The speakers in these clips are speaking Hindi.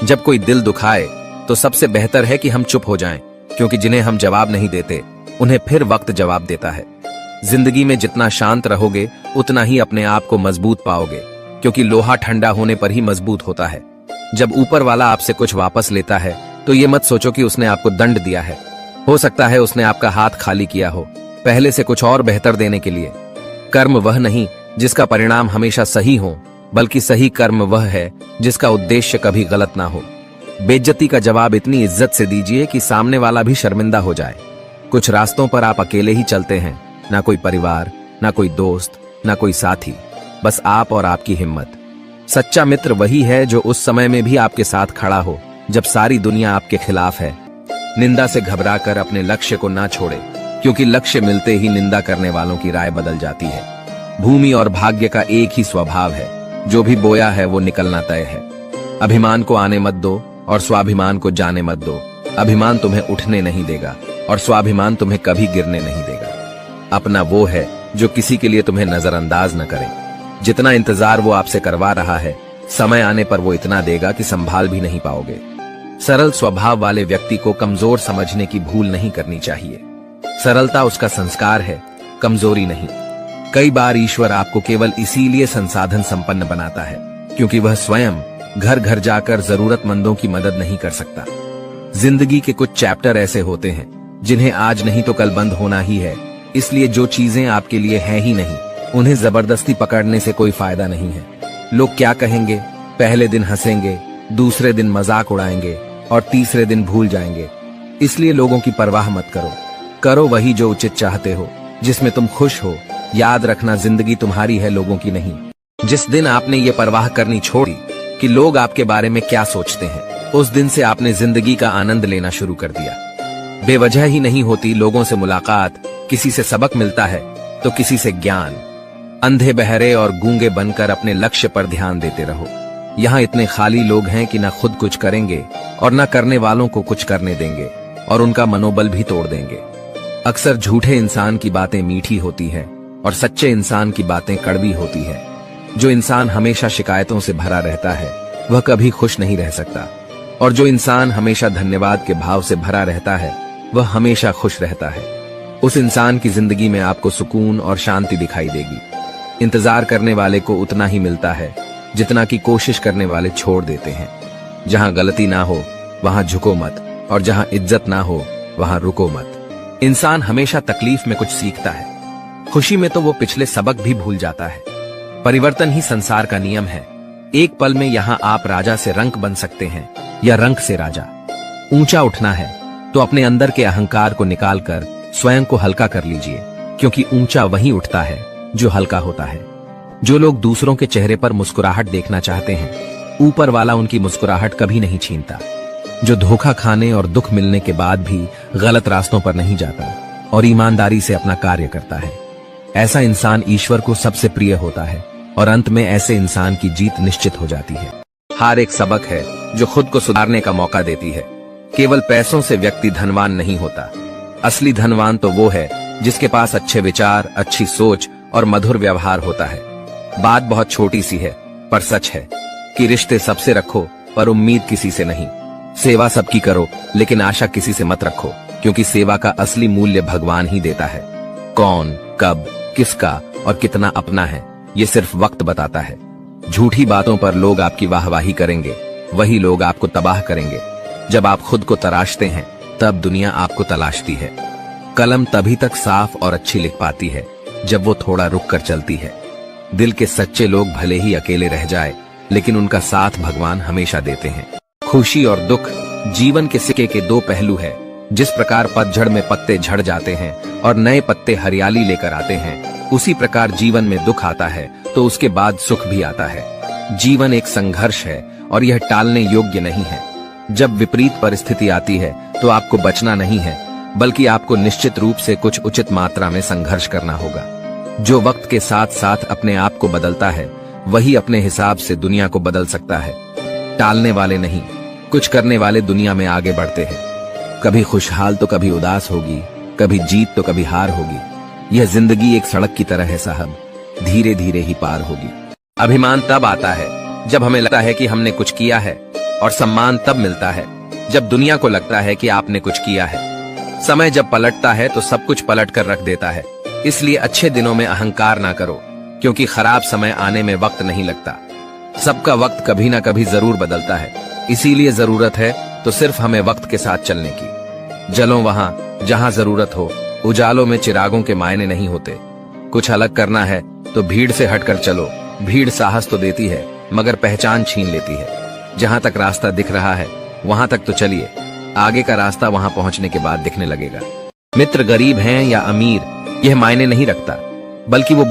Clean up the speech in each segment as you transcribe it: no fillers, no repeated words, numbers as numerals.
जब कोई दिल दुखाए तो सबसे बेहतर है कि हम चुप हो जाएं, क्योंकि जिन्हें हम जवाब नहीं देते उन्हें फिर वक्त जवाब देता है। जिंदगी में जितना शांत रहोगे उतना ही अपने आप को मजबूत पाओगे, क्योंकि लोहा ठंडा होने पर ही मजबूत होता है। जब ऊपर वाला आपसे कुछ वापस लेता है तो ये मत सोचो कि उसने आपको दंड दिया है। हो सकता है उसने आपका हाथ खाली किया हो, पहले से कुछ और बेहतर देने के लिए। कर्म वह नहीं जिसका परिणाम हमेशा सही हो, बल्कि सही कर्म वह है जिसका उद्देश्य कभी गलत ना हो। बेइज्जती का जवाब इतनी इज्जत से दीजिए कि सामने वाला भी शर्मिंदा हो जाए। कुछ रास्तों पर आप अकेले ही चलते हैं, ना कोई परिवार, ना कोई दोस्त, ना कोई साथी, बस आप और आपकी हिम्मत। सच्चा मित्र वही है जो उस समय में भी आपके साथ खड़ा हो जब सारी दुनिया आपके खिलाफ है। निंदा से घबराकर अपने लक्ष्य को ना छोड़े, क्योंकि लक्ष्य मिलते ही निंदा करने वालों की राय बदल जाती है। भूमि और भाग्य का एक ही स्वभाव है, जो भी बोया है वो निकलना तय है। अभिमान को आने मत दो और स्वाभिमान को जाने मत दो। अभिमान तुम्हें उठने नहीं देगा और स्वाभिमान तुम्हें कभी गिरने नहीं देगा। अपना वो है जो किसी के लिए तुम्हें नजरअंदाज न करे। जितना इंतजार वो आपसे करवा रहा है, समय आने पर वो इतना देगा कि संभाल भी नहीं पाओगे। सरल स्वभाव वाले व्यक्ति को कमजोर समझने की भूल नहीं करनी चाहिए। सरलता उसका संस्कार है, कमजोरी नहीं। कई बार ईश्वर आपको केवल इसीलिए संसाधन संपन्न बनाता है क्योंकि वह स्वयं घर घर जाकर जरूरतमंदों की मदद नहीं कर सकता। जिंदगी के कुछ चैप्टर ऐसे होते हैं जिन्हें आज नहीं तो कल बंद होना ही है, इसलिए जो चीजें आपके लिए हैं ही नहीं, उन्हें जबरदस्ती पकड़ने से कोई फायदा नहीं है। लोग क्या कहेंगे, पहले दिन हंसेंगे, दूसरे दिन मजाक उड़ाएंगे और तीसरे दिन भूल जाएंगे। इसलिए लोगों की परवाह मत करो, करो वही जो उचित चाहते हो, जिसमें तुम खुश हो। याद रखना, जिंदगी तुम्हारी है, लोगों की नहीं। जिस दिन आपने ये परवाह करनी छोड़ी कि लोग आपके बारे में क्या सोचते हैं, उस दिन से आपने जिंदगी का आनंद लेना शुरू कर दिया। बेवजह ही नहीं होती लोगों से मुलाकात, किसी से सबक मिलता है तो किसी से ज्ञान। अंधे बहरे और गूंगे बनकर अपने लक्ष्य पर ध्यान देते रहो। यहाँ इतने खाली लोग हैं कि न खुद कुछ करेंगे और न करने वालों को कुछ करने देंगे और उनका मनोबल भी तोड़ देंगे। अक्सर झूठे इंसान की बातें मीठी होती है और सच्चे इंसान की बातें कड़वी होती है। जो इंसान हमेशा शिकायतों से भरा रहता है वह कभी खुश नहीं रह सकता, और जो इंसान हमेशा धन्यवाद के भाव से भरा रहता है वह हमेशा खुश रहता है। उस इंसान की जिंदगी में आपको सुकून और शांति दिखाई देगी। इंतजार करने वाले को उतना ही मिलता है जितना कि कोशिश करने वाले छोड़ देते हैं। जहां गलती ना हो वहां झुको मत, और जहां इज्जत ना हो वहां रुको मत। इंसान हमेशा तकलीफ में कुछ सीखता है, खुशी में तो वो पिछले सबक भी भूल जाता है। परिवर्तन ही संसार का नियम है। एक पल में यहाँ आप राजा से रंक बन सकते हैं या रंक से राजा। ऊंचा उठना है तो अपने अंदर के अहंकार को निकालकर स्वयं को हल्का कर लीजिए, क्योंकि ऊंचा वही उठता है जो हल्का होता है। जो लोग दूसरों के चेहरे पर मुस्कुराहट देखना चाहते हैं, ऊपर वाला उनकी मुस्कुराहट कभी नहीं छीनता। जो धोखा खाने और दुख मिलने के बाद भी गलत रास्तों पर नहीं जाता और ईमानदारी से अपना कार्य करता है, ऐसा इंसान ईश्वर को सबसे प्रिय होता है और अंत में ऐसे इंसान की जीत निश्चित हो जाती है। हार एक सबक है जो खुद को सुधारने का मौका देती है। केवल पैसों से व्यक्ति धनवान नहीं होता। असली धनवान तो वो है जिसके पास अच्छे विचार, अच्छी सोच और मधुर व्यवहार होता है। बात बहुत छोटी सी है पर सच है कि रिश्ते सबसे रखो पर उम्मीद किसी से नहीं। सेवा सबकी करो लेकिन आशा किसी से मत रखो, क्योंकि सेवा का असली मूल्य भगवान ही देता है। कौन, कब, किसका और कितना अपना है, ये सिर्फ वक्त बताता है। झूठी बातों पर लोग आपकी वाहवाही करेंगे, वही लोग आपको तबाह करेंगे। जब आप खुद को तराशते हैं तब दुनिया आपको तलाशती है। कलम तभी तक साफ और अच्छी लिख पाती है जब वो थोड़ा रुक कर चलती है। दिल के सच्चे लोग भले ही अकेले रह जाए, लेकिन उनका साथ भगवान हमेशा देते हैं। खुशी और दुख जीवन के सिक्के के दो पहलू है। जिस प्रकार पतझड़ में पत्ते झड़ जाते हैं और नए पत्ते हरियाली लेकर आते हैं, उसी प्रकार जीवन में दुख आता है तो उसके बाद सुख भी आता है। जीवन एक संघर्ष है और यह टालने योग्य नहीं है। जब विपरीत परिस्थिति आती है तो आपको बचना नहीं है, बल्कि आपको निश्चित रूप से कुछ उचित मात्रा में संघर्ष करना होगा। जो वक्त के साथ साथ अपने आप को बदलता है, वही अपने हिसाब से दुनिया को बदल सकता है। टालने वाले नहीं, कुछ करने वाले दुनिया में आगे बढ़ते हैं। कभी खुशहाल तो कभी उदास होगी, कभी जीत तो कभी हार होगी। यह जिंदगी एक सड़क की तरह है साहब, धीरे धीरे ही पार होगी। अभिमान तब आता है जब हमें लगता है कि हमने कुछ किया है और सम्मान तब मिलता है जब दुनिया को लगता है कि आपने कुछ किया है। समय जब पलटता है तो सब कुछ पलट कर रख देता है। इसलिए अच्छे दिनों में अहंकार ना करो, क्योंकि खराब समय आने में वक्त नहीं लगता। सबका वक्त कभी ना कभी जरूर बदलता है, इसीलिए जरूरत है तो सिर्फ हमें वक्त के साथ चलने की। जलो वहां जहां जरूरत हो, उजालों में चिरागों के मायने नहीं होते। कुछ अलग करना है तो भीड़ से हटकर चलो। भीड़ साहस तो देती है मगर पहचान छीन लेती है। जहां तक रास्ता दिख रहा है वहां तक तो चलिए, आगे का रास्ता वहां पहुंचने के बाद दिखने लगेगा। मित्र गरीब हैं या अमीर यह मायने नहीं रखता, बल्कि वो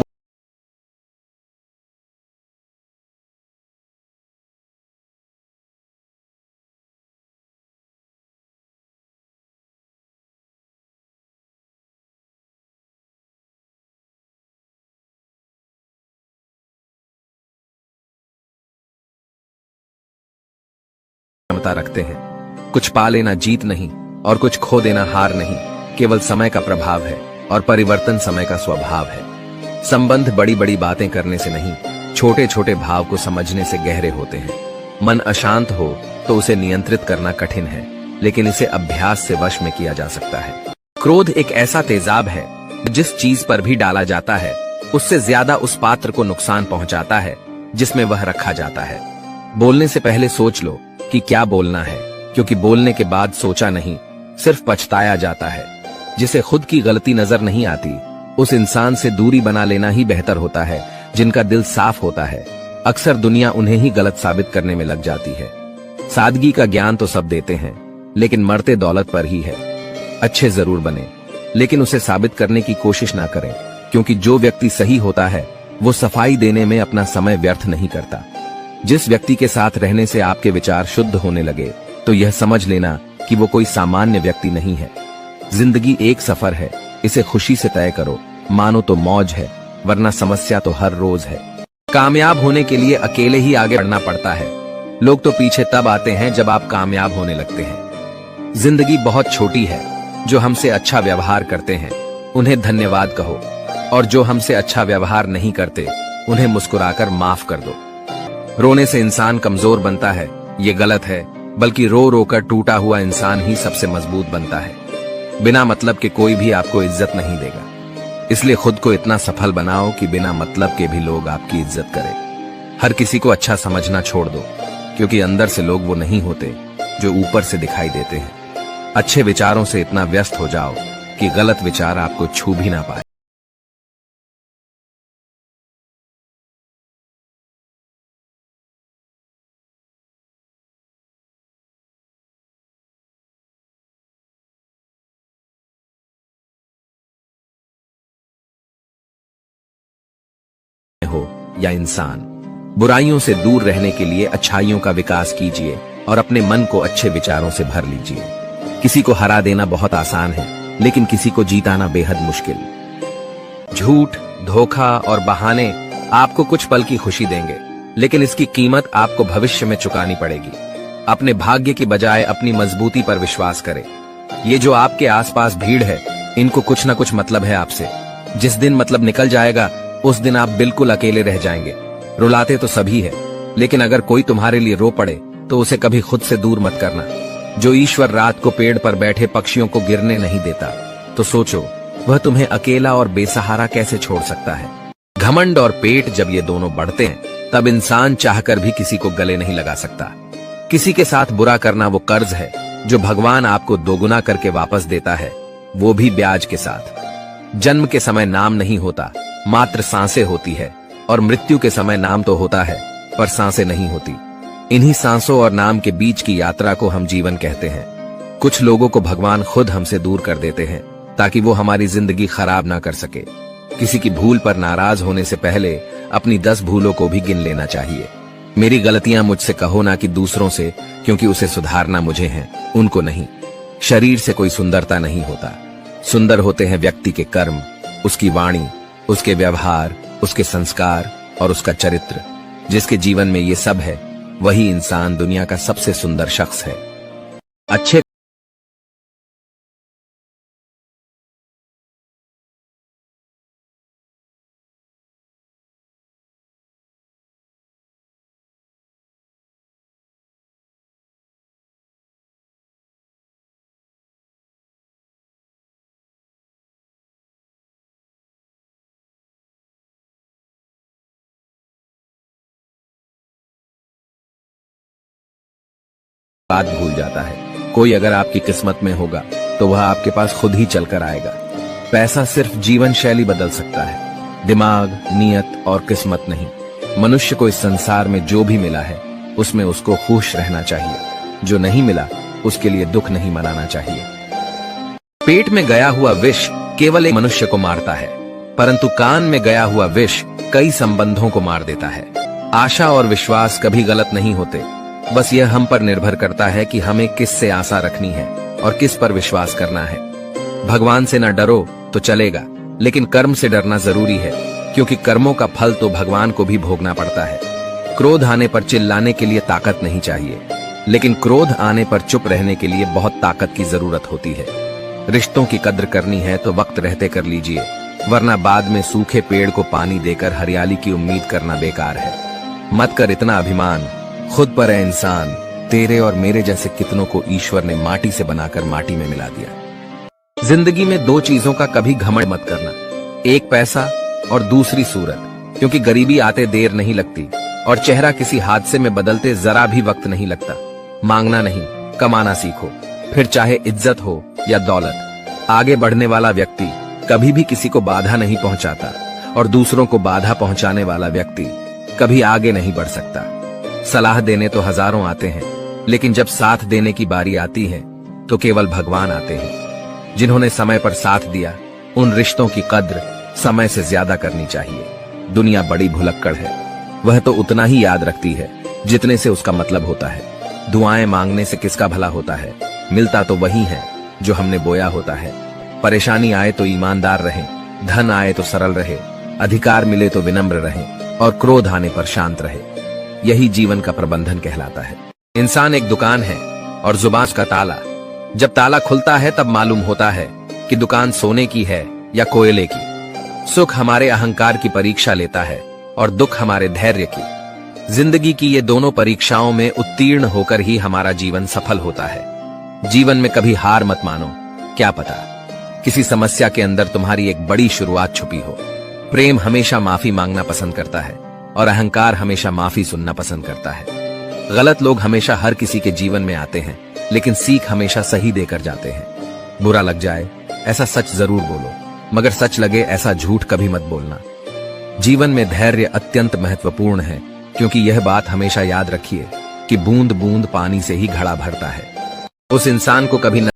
क्षमता रखते हैं। कुछ पा लेना जीत नहीं और कुछ खो देना हार नहीं, केवल समय का प्रभाव है और परिवर्तन समय का स्वभाव है। संबंध बड़ी बड़ी बातें करने से नहीं, छोटे छोटे भाव को समझने से गहरे होते हैं। मन अशांत हो तो उसे नियंत्रित करना कठिन है, लेकिन इसे अभ्यास से वश में किया जा सकता है। क्रोध एक ऐसा तेजाब है जिस चीज पर भी डाला जाता है उससे ज्यादा उस पात्र को नुकसान पहुंचाता है जिसमें वह रखा जाता है। बोलने से पहले सोच लो कि क्या बोलना है, क्योंकि बोलने के बाद सोचा नहीं, सिर्फ पछताया जाता है। जिसे खुद की गलती नजर नहीं आती उस इंसान से दूरी बना लेना ही बेहतर होता है। जिनका दिल साफ होता है अक्सर दुनिया उन्हें ही गलत साबित करने में लग जाती है। सादगी का ज्ञान तो सब देते हैं, लेकिन मरते दौलत पर ही है। अच्छे जरूर बने, लेकिन उसे साबित करने की कोशिश ना करें, क्योंकि जो व्यक्ति सही होता है वो सफाई देने में अपना समय व्यर्थ नहीं करता। जिस व्यक्ति के साथ रहने से आपके विचार शुद्ध होने लगे तो यह समझ लेना कि वो कोई सामान्य व्यक्ति नहीं है। जिंदगी एक सफर है, इसे खुशी से तय करो, मानो तो मौज है, वरना समस्या तो हर रोज है। कामयाब होने के लिए अकेले ही आगे बढ़ना पड़ता है। लोग तो पीछे तब आते हैं जब आप कामयाब होने लगते हैं। जिंदगी बहुत छोटी है, जो हमसे अच्छा व्यवहार करते हैं उन्हें धन्यवाद कहो, और जो हमसे अच्छा व्यवहार नहीं करते उन्हें मुस्कुराकर माफ कर दो। रोने से इंसान कमजोर बनता है ये गलत है, बल्कि रो रो कर टूटा हुआ इंसान ही सबसे मजबूत बनता है। बिना मतलब के कोई भी आपको इज्जत नहीं देगा, इसलिए खुद को इतना सफल बनाओ कि बिना मतलब के भी लोग आपकी इज्जत करें। हर किसी को अच्छा समझना छोड़ दो, क्योंकि अंदर से लोग वो नहीं होते जो ऊपर से दिखाई देते हैं। अच्छे विचारों से इतना व्यस्त हो जाओ कि गलत विचार आपको छू भी ना पाए। हो या इंसान, बुराइयों से दूर रहने के लिए अच्छाइयों का विकास कीजिए और अपने मन को अच्छे विचारों से भर लीजिए। किसी को हरा देना बहुत आसान है, लेकिन किसी को जीताना बेहद मुश्किल। झूठ, धोखा और बहाने आपको कुछ पल की खुशी देंगे, लेकिन इसकी कीमत आपको भविष्य में चुकानी पड़ेगी। अपने भाग्य की बजाय अपनी मजबूती पर विश्वास करें। ये जो आपके आसपास भीड़ है, इनको कुछ ना कुछ मतलब है आपसे। जिस दिन मतलब निकल जाएगा उस दिन आप बिल्कुल अकेले रह जाएंगे। रुलाते तो सभी है, लेकिन अगर कोई तुम्हारे लिए रो पड़े तो उसे कभी खुद से दूर मत करना। जो ईश्वर रात को पेड़ पर बैठे पक्षियों को गिरने नहीं देता, तो सोचो वह तुम्हें अकेला और बेसहारा कैसे छोड़ सकता है। घमंड और पेट जब ये दोनों बढ़ते हैं तब इंसान चाहकर भी किसी को गले नहीं लगा सकता। किसी के साथ बुरा करना वो कर्ज है जो भगवान आपको दोगुना करके वापस देता है, वो भी ब्याज के साथ। जन्म के समय नाम नहीं होता, मात्र सांसें होती है, और मृत्यु के समय नाम तो होता है पर सांसें नहीं होती। इन्हीं सांसों और नाम के बीच की यात्रा को हम जीवन कहते हैं। कुछ लोगों को भगवान खुद हमसे दूर कर देते हैं ताकि वो हमारी जिंदगी खराब ना कर सके। किसी की भूल पर नाराज होने से पहले अपनी 10 भूलों को भी गिन लेना चाहिए। मेरी गलतियां मुझसे कहो ना कि दूसरों से, क्योंकि उसे सुधारना मुझे है, उनको नहीं। शरीर से कोई सुंदरता नहीं होता, सुंदर होते हैं व्यक्ति के कर्म, उसकी वाणी, उसके व्यवहार, उसके संस्कार और उसका चरित्र। जिसके जीवन में ये सब है वही इंसान दुनिया का सबसे सुंदर शख्स है। अच्छे बात भूल जाता है। कोई अगर आपकी किस्मत में होगा तो वह आपके पास खुद ही चलकर आएगा। पैसा सिर्फ जीवन शैली बदल सकता है, दिमाग, नियत और किस्मत नहीं। मनुष्य को इस संसार में जो भी मिला है उसमें उसको खुश रहना चाहिए। जो नहीं मिला उसके लिए दुख नहीं मनाना चाहिए। पेट में गया हुआ विष केवल एक मनुष्य को मारता है, परंतु कान में गया हुआ विष कई संबंधों को मार देता है। आशा और विश्वास कभी गलत नहीं होते, बस यह हम पर निर्भर करता है कि हमें किस से आशा रखनी है और किस पर विश्वास करना है। भगवान से न डरो तो चलेगा, लेकिन कर्म से डरना जरूरी है, क्योंकि कर्मों का फल तो भगवान को भी भोगना पड़ता है। क्रोध आने पर चिल्लाने के लिए ताकत नहीं चाहिए, लेकिन क्रोध आने पर चुप रहने के लिए बहुत ताकत की जरूरत होती है। रिश्तों की कद्र करनी है तो वक्त रहते कर लीजिए, वरना बाद में सूखे पेड़ को पानी देकर हरियाली की उम्मीद करना बेकार है। मत कर इतना अभिमान, खुद पर है इंसान। तेरे और मेरे जैसे कितनों को ईश्वर ने माटी से बनाकर माटी में मिला दिया। जिंदगी में दो चीजों का कभी घमंड मत करना, एक पैसा और दूसरी सूरत, क्योंकि गरीबी आते देर नहीं लगती और चेहरा किसी हादसे में बदलते जरा भी वक्त नहीं लगता। मांगना नहीं, कमाना सीखो, फिर चाहे इज्जत हो या दौलत। आगे बढ़ने वाला व्यक्ति कभी भी किसी को बाधा नहीं पहुंचाता और दूसरों को बाधा पहुंचाने वाला व्यक्ति कभी आगे नहीं बढ़ सकता। सलाह देने तो हजारों आते हैं, लेकिन जब साथ देने की बारी आती है तो केवल भगवान आते हैं। जिन्होंने समय पर साथ दिया उन रिश्तों की कद्र समय से ज्यादा करनी चाहिए। दुनिया बड़ी भुलक्कड़ है, वह तो उतना ही याद रखती है जितने से उसका मतलब होता है। दुआएं मांगने से किसका भला होता है, मिलता तो वही है जो हमने बोया होता है। परेशानी आए तो ईमानदार रहें, धन आए तो सरल रहे, अधिकार मिले तो विनम्र रहें और क्रोध आने पर शांत रहे। यही जीवन का प्रबंधन कहलाता है। इंसान एक दुकान है और जुबान का ताला। जब ताला खुलता है तब मालूम होता है कि दुकान सोने की है या कोयले की। सुख हमारे अहंकार की परीक्षा लेता है और दुख हमारे धैर्य की। जिंदगी की ये दोनों परीक्षाओं में उत्तीर्ण होकर ही हमारा जीवन सफल होता है। जीवन में कभी हार मत मानो, क्या पता किसी समस्या के अंदर तुम्हारी एक बड़ी शुरुआत छुपी हो। प्रेम हमेशा माफी मांगना पसंद करता है और अहंकार हमेशा माफी सुनना पसंद करता है। गलत लोग हमेशा हर किसी के जीवन में आते हैं, लेकिन सीख हमेशा सही देकर जाते हैं। बुरा लग जाए ऐसा सच जरूर बोलो, मगर सच लगे ऐसा झूठ कभी मत बोलना। जीवन में धैर्य अत्यंत महत्वपूर्ण है, क्योंकि यह बात हमेशा याद रखिए कि बूंद बूंद पानी से ही घड़ा भरता है। उस इंसान को कभी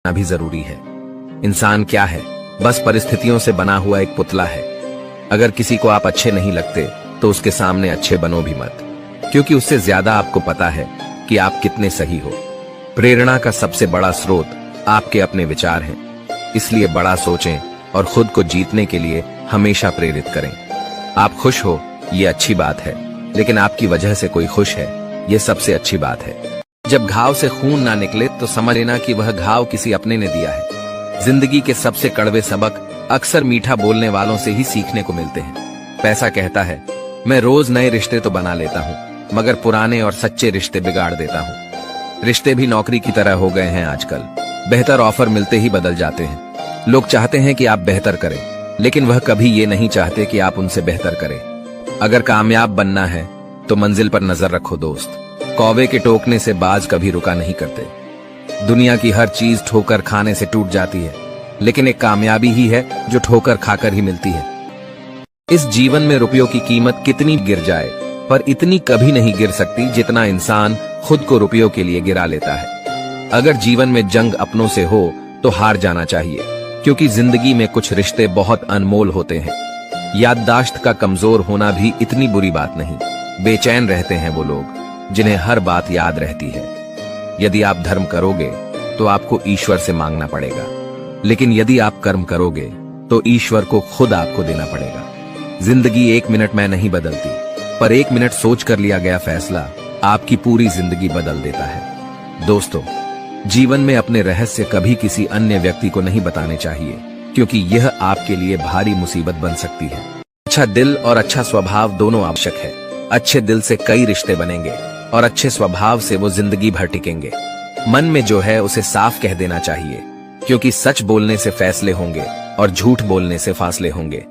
भी जरूरी है। इंसान क्या है, बस परिस्थितियों से बना हुआ एक पुतला है। अगर किसी को आप अच्छे नहीं लगते तो उसके सामने अच्छे बनो भी मत, क्योंकि उससे ज्यादा आपको पता है कि आप कितने सही हो। प्रेरणा का सबसे बड़ा स्रोत आपके अपने विचार हैं, इसलिए बड़ा सोचें और खुद को जीतने के लिए हमेशा प्रेरित करें। आप खुश हो ये अच्छी बात है, लेकिन आपकी वजह से कोई खुश है ये सबसे अच्छी बात है। जब घाव से खून ना निकले तो समझ लेना कि वह घाव किसी अपने ने दिया है। जिंदगी के सबसे कड़वे सबक अक्सर मीठा बोलने वालों से ही सीखने को मिलते हैं। पैसा कहता है मैं रोज नए रिश्ते तो बना लेता हूँ, मगर पुराने और सच्चे रिश्ते बिगाड़ देता हूँ। रिश्ते भी नौकरी की तरह हो गए हैं आजकल, बेहतर ऑफर मिलते ही बदल जाते हैं। लोग चाहते हैं कि आप बेहतर करें, लेकिन वह कभी ये नहीं चाहते कि आप उनसे बेहतर करें। अगर कामयाब बनना है तो मंजिल पर नजर रखो दोस्त। कौवे के टोकने से बाज कभी रुका नहीं करते। दुनिया की हर चीज ठोकर खाने से टूट जाती है, लेकिन एक कामयाबी ही है जो ठोकर खाकर ही मिलती है। इस जीवन में रुपयों की कीमत कितनी गिर जाए, पर इतनी कभी नहीं गिर सकती जितना इंसान खुद को रुपयों के लिए गिरा लेता है। अगर जीवन में जंग अपनों से हो तो हार जाना चाहिए, क्योंकि जिंदगी में कुछ रिश्ते बहुत अनमोल होते हैं। याददाश्त का कमजोर होना भी इतनी बुरी बात नहीं। बेचैन रहते हैं वो लोग जिन्हें हर बात याद रहती है। यदि आप धर्म करोगे तो आपको ईश्वर से मांगना पड़ेगा, लेकिन यदि आप कर्म करोगे तो ईश्वर को खुद आपको देना पड़ेगा। जिंदगी 1 मिनट में नहीं बदलती, पर 1 मिनट सोच कर लिया गया फैसला आपकी पूरी जिंदगी बदल देता है। दोस्तों, जीवन में अपने रहस्य कभी किसी अन्य व्यक्ति को नहीं बताने चाहिए, क्योंकि यह आपके लिए भारी मुसीबत बन सकती है। अच्छा दिल और अच्छा स्वभाव दोनों आवश्यक है। अच्छे दिल से कई रिश्ते बनेंगे और अच्छे स्वभाव से वो जिंदगी भर टिकेंगे। मन में जो है उसे साफ कह देना चाहिए, क्योंकि सच बोलने से फैसले होंगे और झूठ बोलने से फासले होंगे।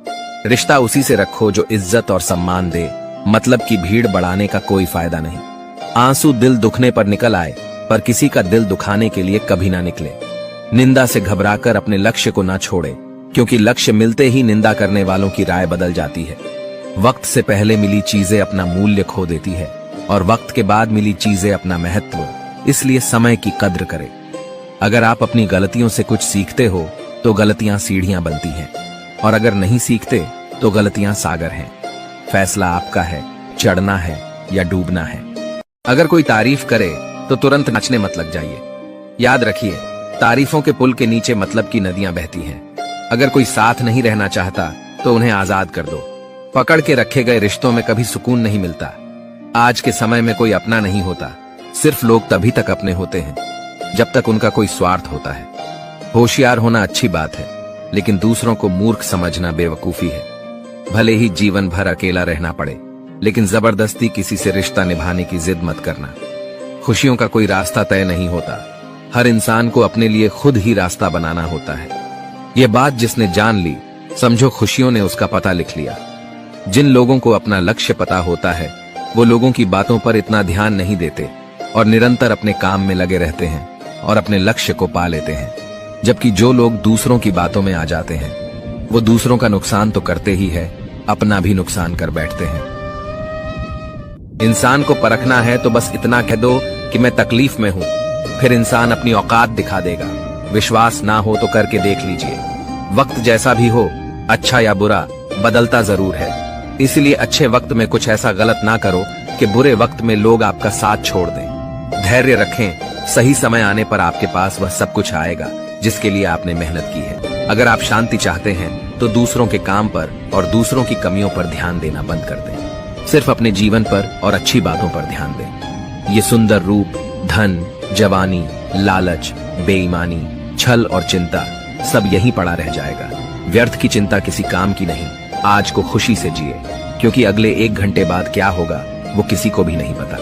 रिश्ता उसी से रखो जो इज्जत और सम्मान दे, मतलब की भीड़ बढ़ाने का कोई फायदा नहीं। आंसू दिल दुखने पर निकल आए, पर किसी का दिल दुखाने के लिए कभी ना निकले। निंदा से घबराकर अपने लक्ष्य को ना छोड़े, क्योंकि लक्ष्य मिलते ही निंदा करने वालों की राय बदल जाती है। वक्त से पहले मिली चीजें अपना मूल्य खो देती है और वक्त के बाद मिली चीजें अपना महत्व, इसलिए समय की कद्र करें। अगर आप अपनी गलतियों से कुछ सीखते हो तो गलतियां सीढ़ियां बनती हैं, और अगर नहीं सीखते तो गलतियां सागर हैं। फैसला आपका है, चढ़ना है या डूबना है। अगर कोई तारीफ करे तो तुरंत नाचने मत लग जाइए। याद रखिए, तारीफों के पुल के नीचे मतलब की नदियां बहती हैं। अगर कोई साथ नहीं रहना चाहता तो उन्हें आजाद कर दो। पकड़ के रखे गए रिश्तों में कभी सुकून नहीं मिलता। आज के समय में कोई अपना नहीं होता, सिर्फ लोग तभी तक अपने होते हैं जब तक उनका कोई स्वार्थ होता है। होशियार होना अच्छी बात है, लेकिन दूसरों को मूर्ख समझना बेवकूफी है। भले ही जीवन भर अकेला रहना पड़े, लेकिन जबरदस्ती किसी से रिश्ता निभाने की जिद मत करना। खुशियों का कोई रास्ता तय नहीं होता, हर इंसान को अपने लिए खुद ही रास्ता बनाना होता है। ये बात जिसने जान ली, समझो खुशियों ने उसका पता लिख लिया। जिन लोगों को अपना लक्ष्य पता होता है, वो लोगों की बातों पर इतना ध्यान नहीं देते और निरंतर अपने काम में लगे रहते हैं और अपने लक्ष्य को पा लेते हैं। जबकि जो लोग दूसरों की बातों में आ जाते हैं, वो दूसरों का नुकसान तो करते ही है, अपना भी नुकसान कर बैठते हैं। इंसान को परखना है तो बस इतना कह दो कि मैं तकलीफ में हूं, फिर इंसान अपनी औकात दिखा देगा। विश्वास ना हो तो करके देख लीजिए। वक्त जैसा भी हो, अच्छा या बुरा, बदलता जरूर है। इसलिए अच्छे वक्त में कुछ ऐसा गलत ना करो कि बुरे वक्त में लोग आपका साथ छोड़ दें। धैर्य रखें, सही समय आने पर आपके पास वह सब कुछ आएगा जिसके लिए आपने मेहनत की है। अगर आप शांति चाहते हैं तो दूसरों के काम पर और दूसरों की कमियों पर ध्यान देना बंद कर दें। सिर्फ अपने जीवन पर और अच्छी बातों पर ध्यान दें। ये सुंदर रूप, धन, जवानी, लालच, बेईमानी, छल और चिंता सब यहीं पड़ा रह जाएगा। व्यर्थ की चिंता किसी काम की नहीं। आज को खुशी से जिए, क्योंकि अगले 1 घंटे बाद क्या होगा वो किसी को भी नहीं पता।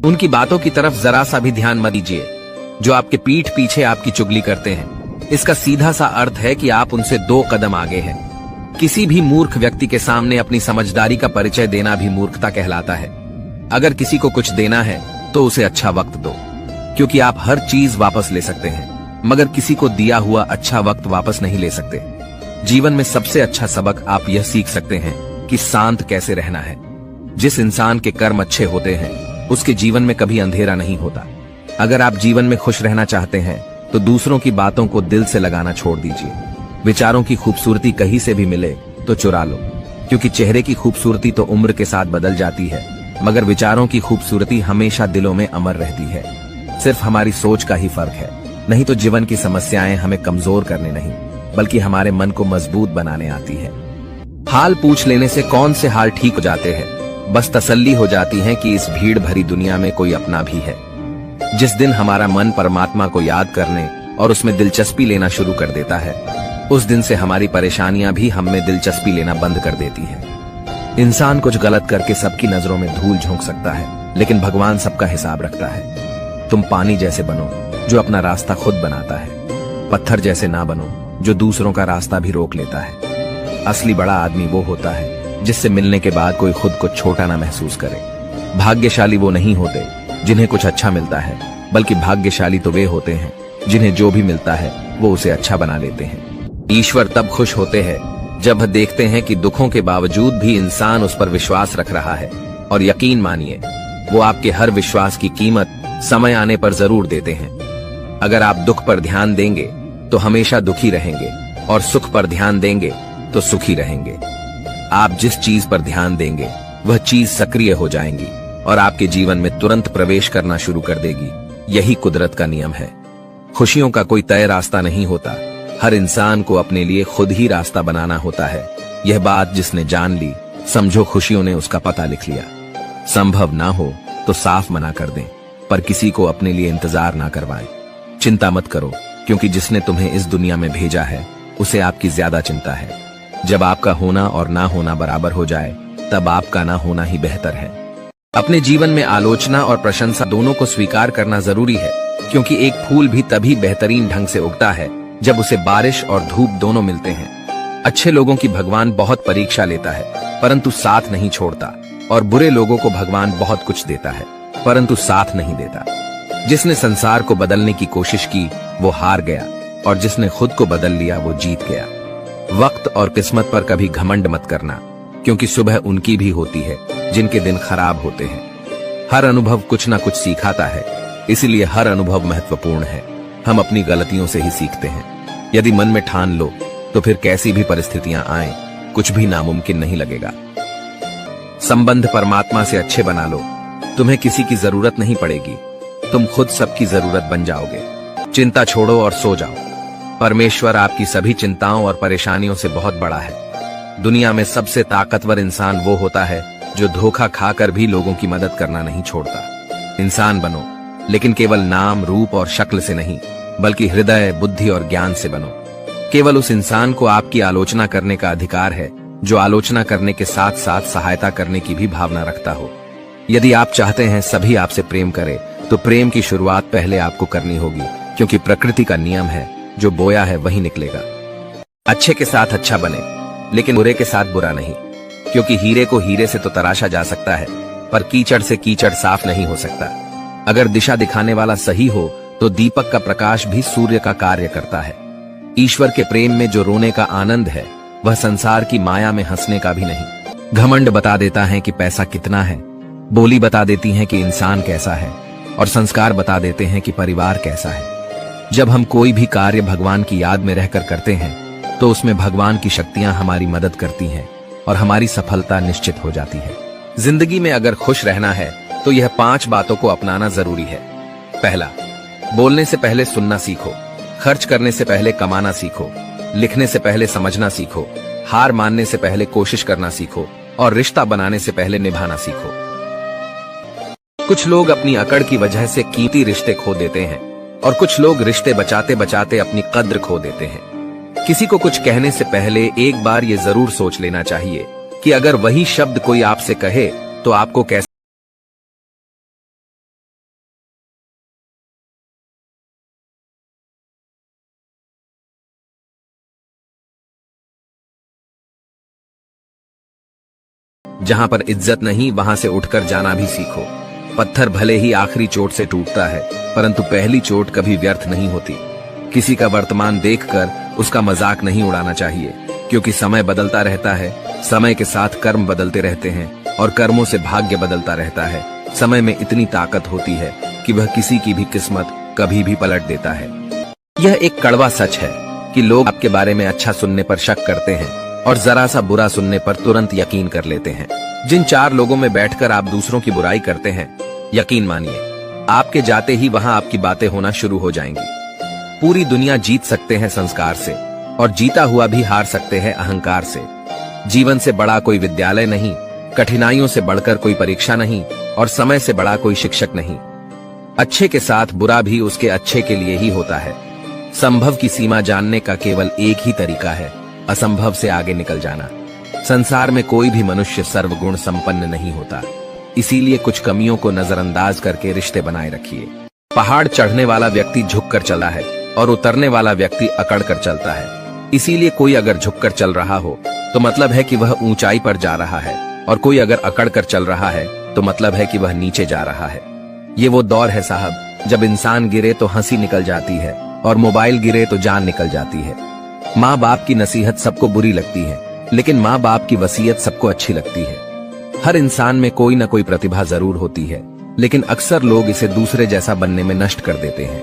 उनकी बातों की तरफ जरा सा भी ध्यान मत दीजिए जो आपके पीठ पीछे आपकी चुगली करते हैं। इसका सीधा सा अर्थ है कि आप उनसे 2 कदम आगे हैं। किसी भी मूर्ख व्यक्ति के सामने अपनी समझदारी का परिचय देना भी मूर्खता कहलाता है। अगर किसी को कुछ देना है तो उसे अच्छा वक्त दो, क्योंकि आप हर चीज वापस ले सकते हैं, मगर किसी को दिया हुआ अच्छा वक्त वापस नहीं ले सकते। जीवन में सबसे अच्छा सबक आप यह सीख सकते हैं कि शांत कैसे रहना है। जिस इंसान के कर्म अच्छे होते हैं उसके जीवन में कभी अंधेरा नहीं होता। अगर आप जीवन में खुश रहना चाहते हैं तो दूसरों की बातों को दिल से लगाना छोड़ दीजिए। विचारों की खूबसूरती कहीं से भी मिले तो चुरा लो, क्योंकि चेहरे की खूबसूरती तो उम्र के साथ बदल जाती है, मगर विचारों की खूबसूरती हमेशा दिलों में अमर रहती है। सिर्फ हमारी सोच का ही फर्क है। नहीं तो जीवन की समस्याएं हमें कमजोर करने नहीं, बल्कि हमारे मन को मजबूत बनाने आती है। हाल पूछ लेने से कौन से हाल ठीक हो जाते हैं, बस तसल्ली हो जाती है कि इस भीड़ भरी दुनिया में कोई अपना भी है। जिस दिन हमारा मन परमात्मा को याद करने और उसमें दिलचस्पी लेना शुरू कर देता है, उस दिन से हमारी परेशानियां भी हम में दिलचस्पी लेना बंद कर देती है। इंसान कुछ गलत करके सबकी नजरों में धूल झोंक सकता है, लेकिन भगवान सबका हिसाब रखता है। तुम पानी जैसे बनो जो अपना रास्ता खुद बनाता है, पत्थर जैसे ना बनो जो दूसरों का रास्ता भी रोक लेता है। असली बड़ा आदमी वो होता है जिससे मिलने के बाद कोई खुद को छोटा ना महसूस करे। भाग्यशाली वो नहीं होते जिन्हें कुछ अच्छा मिलता है, बल्कि भाग्यशाली तो वे होते हैं जिन्हें जो भी मिलता है वो उसे अच्छा बना लेते हैं। ईश्वर तब खुश होते हैं जब वह देखते हैं कि दुखों के बावजूद भी इंसान उस पर विश्वास रख रहा है, और यकीन मानिए वो आपके हर विश्वास की कीमत समय आने पर जरूर देते हैं। अगर आप दुख पर ध्यान देंगे तो हमेशा दुखी रहेंगे, और सुख पर ध्यान देंगे तो सुखी रहेंगे। आप जिस चीज पर ध्यान देंगे वह चीज सक्रिय हो जाएंगी और आपके जीवन में तुरंत प्रवेश करना शुरू कर देगी। यही कुदरत का नियम है। खुशियों का कोई तय रास्ता नहीं होता, हर इंसान को अपने लिए खुद ही रास्ता बनाना होता है। यह बात जिसने जान ली, समझो खुशियों ने उसका पता लिख लिया। संभव ना हो तो साफ मना कर दें, पर किसी को अपने लिए इंतजार ना करवाएं। चिंता मत करो, क्योंकि जिसने तुम्हें इस दुनिया में भेजा है उसे आपकी ज्यादा चिंता है। जब आपका होना और ना होना बराबर हो जाए तब आपका ना होना ही बेहतर है। अपने जीवन में आलोचना और प्रशंसा दोनों को स्वीकार करना जरूरी है, क्योंकि एक फूल भी तभी बेहतरीन ढंग से उगता है जब उसे बारिश और धूप दोनों मिलते हैं। अच्छे लोगों की भगवान बहुत परीक्षा लेता है परंतु साथ नहीं छोड़ता, और बुरे लोगों को भगवान बहुत कुछ देता है परंतु साथ नहीं देता। जिसने संसार को बदलने की कोशिश की वो हार गया, और जिसने खुद को बदल लिया वो जीत गया। वक्त और किस्मत पर कभी घमंड मत करना, क्योंकि सुबह उनकी भी होती है जिनके दिन खराब होते हैं। हर अनुभव कुछ ना कुछ सिखाता है, इसीलिए हर अनुभव महत्वपूर्ण है। हम अपनी गलतियों से ही सीखते हैं। यदि मन में ठान लो तो फिर कैसी भी परिस्थितियां आए कुछ भी नामुमकिन नहीं लगेगा। संबंध परमात्मा से अच्छे बना लो, तुम्हें किसी की जरूरत नहीं पड़ेगी, तुम खुद सबकी जरूरत बन जाओगे। चिंता छोड़ो और सो जाओ। परमेश्वर आपकी सभी चिंताओं और परेशानियों से बहुत बड़ा है। दुनिया में सबसे ताकतवर इंसान वो होता है जो धोखा खाकर भी लोगों की मदद करना नहीं छोड़ता। इंसान बनो, लेकिन केवल नाम, रूप और शक्ल से नहीं, बल्कि हृदय, बुद्धि और ज्ञान से बनो। केवल उस इंसान को आपकी आलोचना करने का अधिकार है जो आलोचना करने के साथ साथ सहायता करने की भी भावना रखता हो। यदि आप चाहते हैं सभी आपसे प्रेम करें, तो प्रेम की शुरुआत पहले आपको करनी होगी, क्योंकि प्रकृति का नियम है जो बोया है वही निकलेगा। अच्छे के साथ अच्छा बने, लेकिन बुरे के साथ बुरा नहीं, क्योंकि हीरे को हीरे से तो तराशा जा सकता है, पर कीचड़ से कीचड़ साफ नहीं हो सकता। अगर दिशा दिखाने वाला सही हो तो दीपक का प्रकाश भी सूर्य का कार्य करता है। ईश्वर के प्रेम में जो रोने का आनंद है वह संसार की माया में हंसने का भी नहीं। घमंड बता देता है कि पैसा कितना है, बोली बता देती है कि इंसान कैसा है, और संस्कार बता देते हैं कि परिवार कैसा है। जब हम कोई भी कार्य भगवान की याद में रहकर करते हैं तो उसमें भगवान की शक्तियां हमारी मदद करती हैं और हमारी सफलता निश्चित हो जाती है। जिंदगी में अगर खुश रहना है तो यह 5 बातों को अपनाना जरूरी है। पहला, बोलने से पहले सुनना सीखो, खर्च करने से पहले कमाना सीखो, लिखने से पहले समझना सीखो, हार मानने से पहले कोशिश करना सीखो, और रिश्ता बनाने से पहले निभाना सीखो। कुछ लोग अपनी अकड़ की वजह से कीमती रिश्ते खो देते हैं, और कुछ लोग रिश्ते बचाते बचाते अपनी कद्र खो देते हैं। किसी को कुछ कहने से पहले एक बार ये जरूर सोच लेना चाहिए कि अगर वही शब्द कोई आपसे कहे तो आपको कैसे। जहां पर इज्जत नहीं वहां से उठकर जाना भी सीखो। पत्थर भले ही आखिरी चोट से टूटता है, परंतु पहली चोट कभी व्यर्थ नहीं होती। किसी का वर्तमान देखकर उसका मजाक नहीं उड़ाना चाहिए, क्योंकि समय बदलता रहता है। समय के साथ कर्म बदलते रहते हैं और कर्मों से भाग्य बदलता रहता है। समय में इतनी ताकत होती है कि वह किसी की भी किस्मत कभी भी पलट देता है। यह एक कड़वा सच है कि लोग आपके बारे में अच्छा सुनने पर शक करते हैं और जरा सा बुरा सुनने पर तुरंत यकीन कर लेते हैं। जिन 4 लोगों में बैठकर आप दूसरों की बुराई करते हैं, यकीन मानिए आपके जाते ही वहां आपकी बातें होना शुरू हो जाएंगी। पूरी दुनिया जीत सकते हैं संस्कार से, और जीता हुआ भी हार सकते हैं अहंकार से। जीवन से बड़ा कोई विद्यालय नहीं, कठिनाइयों से बढ़कर कोई परीक्षा नहीं, और समय से बड़ा कोई शिक्षक नहीं। अच्छे के साथ बुरा भी उसके अच्छे के लिए ही होता है। संभव की सीमा जानने का केवल एक ही तरीका है, असंभव से आगे निकल जाना। संसार में कोई भी मनुष्य सर्वगुण संपन्न नहीं होता, इसीलिए कुछ कमियों को नजरअंदाज करके रिश्ते बनाए रखिए। पहाड़ चढ़ने वाला व्यक्ति झुककर चला है और उतरने वाला व्यक्ति अकड़ कर चलता है। इसीलिए कोई अगर झुककर चल रहा हो तो मतलब है कि वह ऊंचाई पर जा रहा है, और कोई अगर अकड़ कर चल रहा है तो मतलब है कि वह नीचे जा रहा है। ये वो दौर है साहब, जब इंसान गिरे तो हंसी निकल जाती है और मोबाइल गिरे तो जान निकल जाती है। माँ बाप की नसीहत सबको बुरी लगती है, लेकिन माँ बाप की वसीयत सबको अच्छी लगती है। हर इंसान में कोई न कोई प्रतिभा जरूर होती है, लेकिन अक्सर लोग इसे दूसरे जैसा बनने में नष्ट कर देते हैं।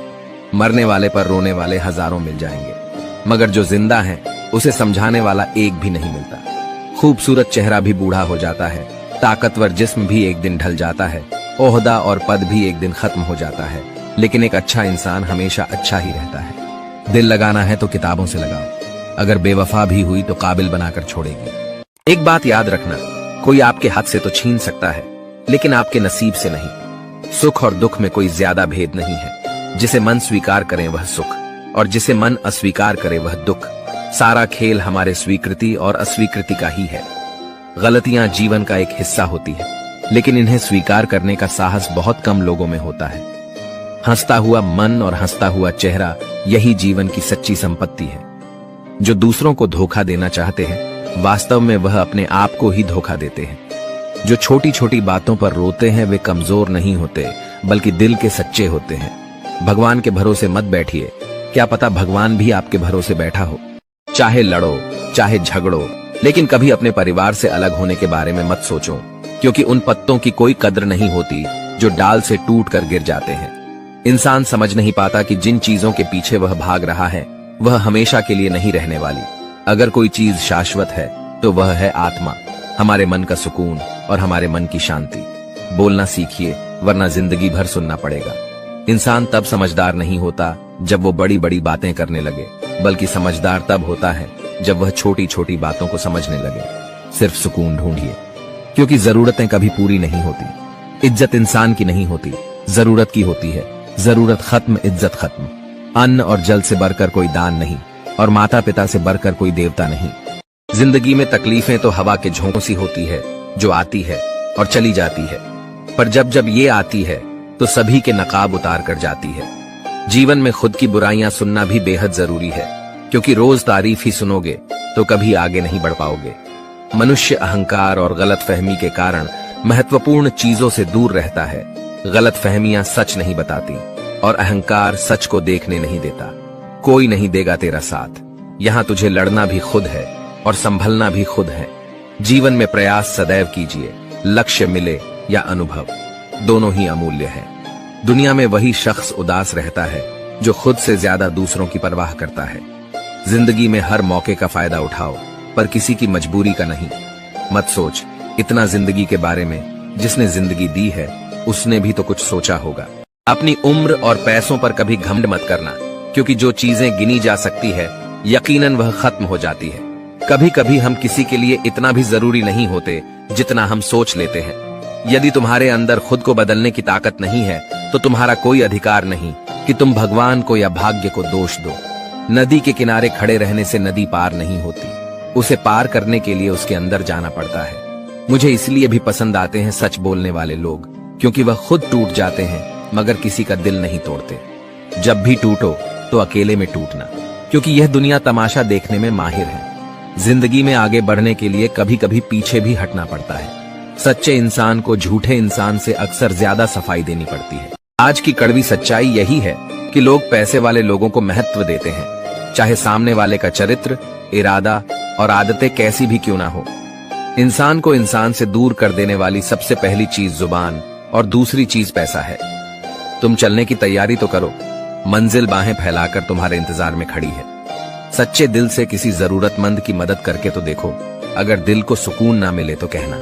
मरने वाले पर रोने वाले हजारों मिल जाएंगे, मगर जो जिंदा है उसे समझाने वाला एक भी नहीं मिलता। खूबसूरत चेहरा भी बूढ़ा हो जाता है, ताकतवर जिस्म भी एक दिन ढल जाता है, ओहदा और पद भी एक दिन खत्म हो जाता है, लेकिन एक अच्छा इंसान हमेशा अच्छा ही रहता है। दिल लगाना है तो किताबों से लगाओ, अगर बेवफा भी हुई तो काबिल बनाकर छोड़ेगी। एक बात याद रखना, कोई आपके हाथ से तो छीन सकता है, लेकिन आपके नसीब से नहीं। सुख और दुख में कोई ज्यादा भेद नहीं है, जिसे मन स्वीकार करें वह सुख। और जिसे मन अस्वीकार करे वह दुख। सारा खेल हमारे स्वीकृति और अस्वीकृति का ही है। गलतियां जीवन का एक हिस्सा होती है, लेकिन इन्हें स्वीकार करने का साहस बहुत कम लोगों में होता है। हंसता हुआ मन और हंसता हुआ चेहरा, यही जीवन की सच्ची संपत्ति है। जो दूसरों को धोखा देना चाहते हैं, वास्तव में वह अपने आप को ही धोखा देते हैं। जो छोटी छोटी बातों पर रोते हैं, वे कमजोर नहीं होते, बल्कि दिल के सच्चे होते हैं। भगवान के भरोसे मत बैठिए, क्या पता भगवान भी आपके भरोसे बैठा हो। चाहे लड़ो, चाहे झगड़ो, लेकिन कभी अपने परिवार से अलग होने के बारे में मत सोचो, क्योंकि उन पत्तों की कोई कद्र नहीं होती जो डाल से टूट कर गिर जाते हैं। इंसान समझ नहीं पाता कि जिन चीजों के पीछे वह भाग रहा है, वह हमेशा के लिए नहीं रहने वाली। अगर कोई चीज शाश्वत है तो वह है आत्मा, हमारे मन का सुकून और हमारे मन की शांति। बोलना सीखिए, वरना जिंदगी भर सुनना पड़ेगा। इंसान तब समझदार नहीं होता जब वो बड़ी बड़ी बातें करने लगे, बल्कि समझदार तब होता है जब वह छोटी छोटी बातों को समझने लगे। सिर्फ सुकून ढूंढिए, क्योंकि जरूरतें कभी पूरी नहीं होती। इज्जत इंसान की नहीं होती, जरूरत की होती है। जरूरत खत्म, इज्जत खत्म। अन्न और जल से बढ़कर कोई दान नहीं, और माता पिता से बढ़कर कोई देवता नहीं। जिंदगी में तकलीफें तो हवा के झोंकों सी होती है, जो आती है और चली जाती है, पर जब जब ये आती है तो सभी के नकाब उतार कर जाती है। जीवन में खुद की बुराइयां सुनना भी बेहद जरूरी है, क्योंकि रोज तारीफ ही सुनोगे तो कभी आगे नहीं बढ़ पाओगे। मनुष्य अहंकार और गलतफहमी के कारण महत्वपूर्ण चीजों से दूर रहता है। गलतफहमियां सच नहीं बताती और अहंकार सच को देखने नहीं देता। कोई नहीं देगा तेरा साथ, यहाँ तुझे लड़ना भी खुद है और संभलना भी खुद है। जीवन में प्रयास सदैव कीजिए, लक्ष्य मिले या अनुभव, दोनों ही अमूल्य है। दुनिया में वही शख्स उदास रहता है जो खुद से ज्यादा दूसरों की परवाह करता है। जिंदगी में हर मौके का फायदा उठाओ, पर किसी की मजबूरी का नहीं। मत सोच इतना जिंदगी के बारे में, जिसने जिंदगी दी है उसने भी तो कुछ सोचा होगा। अपनी उम्र और पैसों पर कभी घमंड मत करना, क्योंकि जो चीजें गिनी जा सकती है यकीनन वह खत्म हो जाती है। कभी कभी हम किसी के लिए इतना भी जरूरी नहीं होते जितना हम सोच लेते हैं। यदि तुम्हारे अंदर खुद को बदलने की ताकत नहीं है तो तुम्हारा कोई अधिकार नहीं कि तुम भगवान को या भाग्य को दोष दो। नदी के किनारे खड़े रहने से नदी पार नहीं होती, उसे पार करने के लिए उसके अंदर जाना पड़ता है। मुझे इसलिए भी पसंद आते हैं सच बोलने वाले लोग, क्योंकि वह खुद टूट जाते हैं मगर किसी का दिल नहीं तोड़ते। जब भी टूटो तो अकेले में टूटना, क्योंकि यह दुनिया तमाशा देखने में माहिर है। जिंदगी में आगे बढ़ने के लिए कभी कभी पीछे भी हटना पड़ता है। सच्चे इंसान को झूठे इंसान से अक्सर ज्यादा सफाई देनी पड़ती है। आज की कड़वी सच्चाई यही है कि लोग पैसे वाले लोगों को महत्व देते हैं, चाहे सामने वाले का चरित्र, इरादा और आदतें कैसी भी क्यों ना हो। इंसान को इंसान से दूर कर देने वाली सबसे पहली चीज जुबान और दूसरी चीज पैसा है। तुम चलने की तैयारी तो करो, मंजिल बाहें फैलाकर तुम्हारे इंतजार में खड़ी है। सच्चे दिल से किसी जरूरतमंद की मदद करके तो देखो, अगर दिल को सुकून ना मिले तो कहना।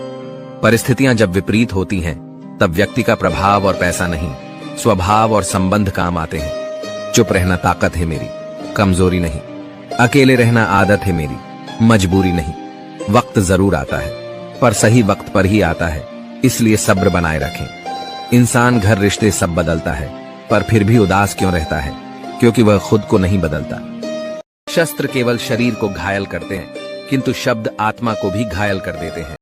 परिस्थितियां जब विपरीत होती हैं, तब व्यक्ति का प्रभाव और पैसा नहीं, स्वभाव और संबंध काम आते हैं। चुप रहना ताकत है मेरी, कमजोरी नहीं। अकेले रहना आदत है मेरी, मजबूरी नहीं। वक्त जरूर आता है, पर सही वक्त पर ही आता है, इसलिए सब्र बनाए रखें। इंसान, घर, रिश्ते सब बदलता है, पर फिर भी उदास क्यों रहता है? क्योंकि वह खुद को नहीं बदलता। शस्त्र केवल शरीर को घायल करते हैं, किंतु शब्द आत्मा को भी घायल कर देते हैं।